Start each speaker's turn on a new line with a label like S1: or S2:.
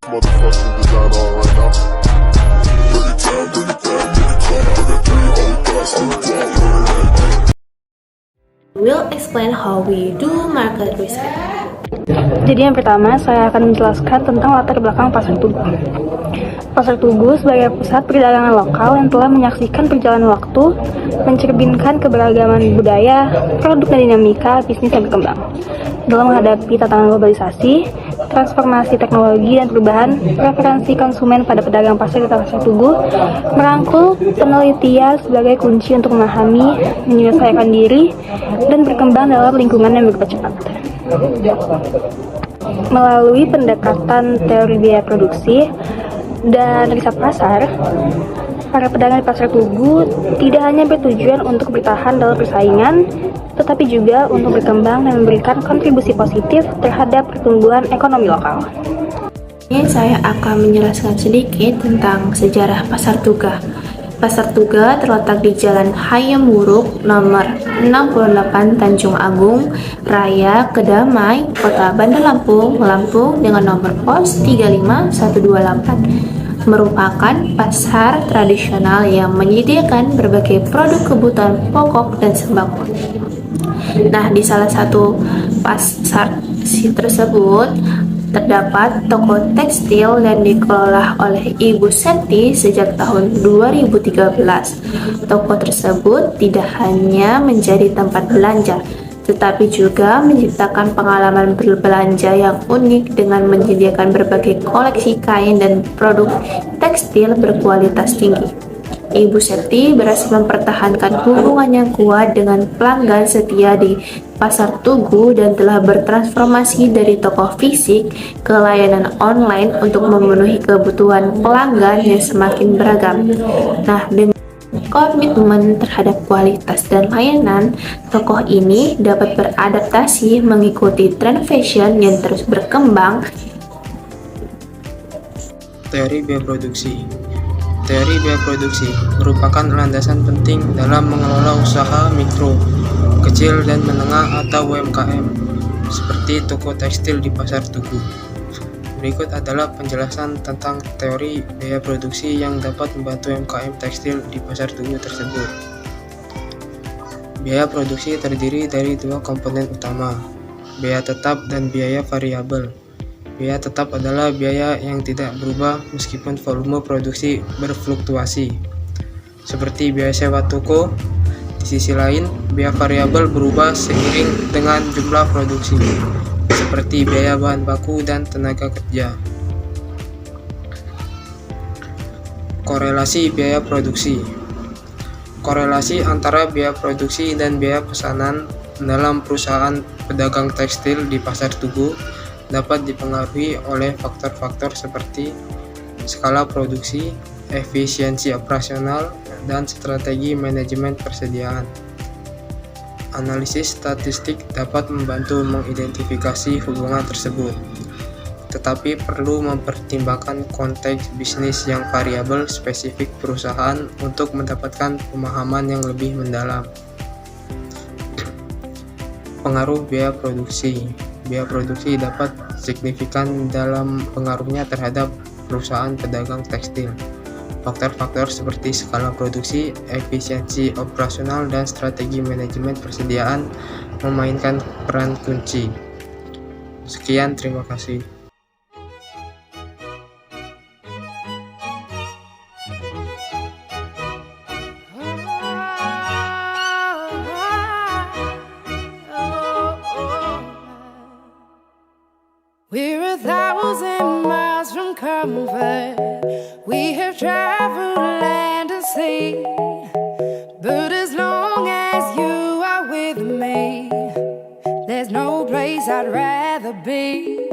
S1: motherfucking design on right now. Bring it down, bring it down, make it come. I got 3 old guys,
S2: We'll explain how we do market research.
S3: Jadi yang pertama, saya akan menjelaskan tentang latar belakang Pasar Tugu. Pasar Tugu sebagai pusat perdagangan lokal yang telah menyaksikan perjalanan waktu, mencerminkan keberagaman budaya, produk dan dinamika bisnis yang berkembang. Dalam menghadapi tantangan globalisasi, transformasi teknologi dan perubahan preferensi konsumen pada pedagang pasar di Pasar Tugu merangkul penelitian sebagai kunci untuk memahami, menyelesaikan diri, dan berkembang dalam lingkungan yang berubah cepat. Melalui pendekatan teori biaya produksi dan riset pasar, para pedagang di Pasar Tugu tidak hanya bertujuan untuk bertahan dalam persaingan, tetapi juga untuk berkembang dan memberikan kontribusi positif terhadap pertumbuhan ekonomi lokal.
S2: Ini saya akan menjelaskan sedikit tentang sejarah Pasar Tuga. Pasar Tuga terletak di Jalan Hayam Wuruk nomor 68 Tanjung Agung Raya Kedamai, Kota Bandar Lampung, Lampung dengan nomor pos 35128. Merupakan pasar tradisional yang menyediakan berbagai produk kebutuhan pokok dan sembako. Nah, di salah satu pasar tersebut terdapat toko tekstil dan dikelola oleh Ibu Seti sejak tahun 2013. Toko tersebut tidak hanya menjadi tempat belanja, tetapi juga menciptakan pengalaman berbelanja yang unik dengan menyediakan berbagai koleksi kain dan produk tekstil berkualitas tinggi. Ibu Seti berhasil mempertahankan hubungan yang kuat dengan pelanggan setia di Pasar Tugu dan telah bertransformasi dari toko fisik ke layanan online untuk memenuhi kebutuhan pelanggan yang semakin beragam. Nah, dengan komitmen terhadap kualitas dan layanan, toko ini dapat beradaptasi mengikuti tren fashion yang terus berkembang.
S4: Teori biaya produksi. Teori biaya produksi merupakan landasan penting dalam mengelola usaha mikro, kecil dan menengah atau UMKM, seperti toko tekstil di Pasar Tugu. Berikut adalah penjelasan tentang teori biaya produksi yang dapat membantu UMKM tekstil di Pasar Tugu tersebut. Biaya produksi terdiri dari 2 komponen utama, biaya tetap dan biaya variabel. Biaya tetap adalah biaya yang tidak berubah meskipun volume produksi berfluktuasi, seperti biaya sewa toko. Di sisi lain, biaya variabel berubah seiring dengan jumlah produksi, seperti biaya bahan baku dan tenaga kerja. Korelasi biaya produksi. Korelasi antara biaya produksi dan biaya pesanan dalam perusahaan pedagang tekstil di Pasar Tugu dapat dipengaruhi oleh faktor-faktor seperti skala produksi, efisiensi operasional, dan strategi manajemen persediaan. Analisis statistik dapat membantu mengidentifikasi hubungan tersebut, tetapi perlu mempertimbangkan konteks bisnis yang variabel spesifik perusahaan untuk mendapatkan pemahaman yang lebih mendalam. Pengaruh biaya produksi. Biaya produksi dapat signifikan dalam pengaruhnya terhadap perusahaan pedagang tekstil. Faktor-faktor seperti skala produksi, efisiensi operasional, dan strategi manajemen persediaan memainkan peran kunci. Sekian, terima kasih.
S5: We're 1,000 miles from comfort. We have traveled land and sea. But as long as you are with me, there's no place I'd rather be.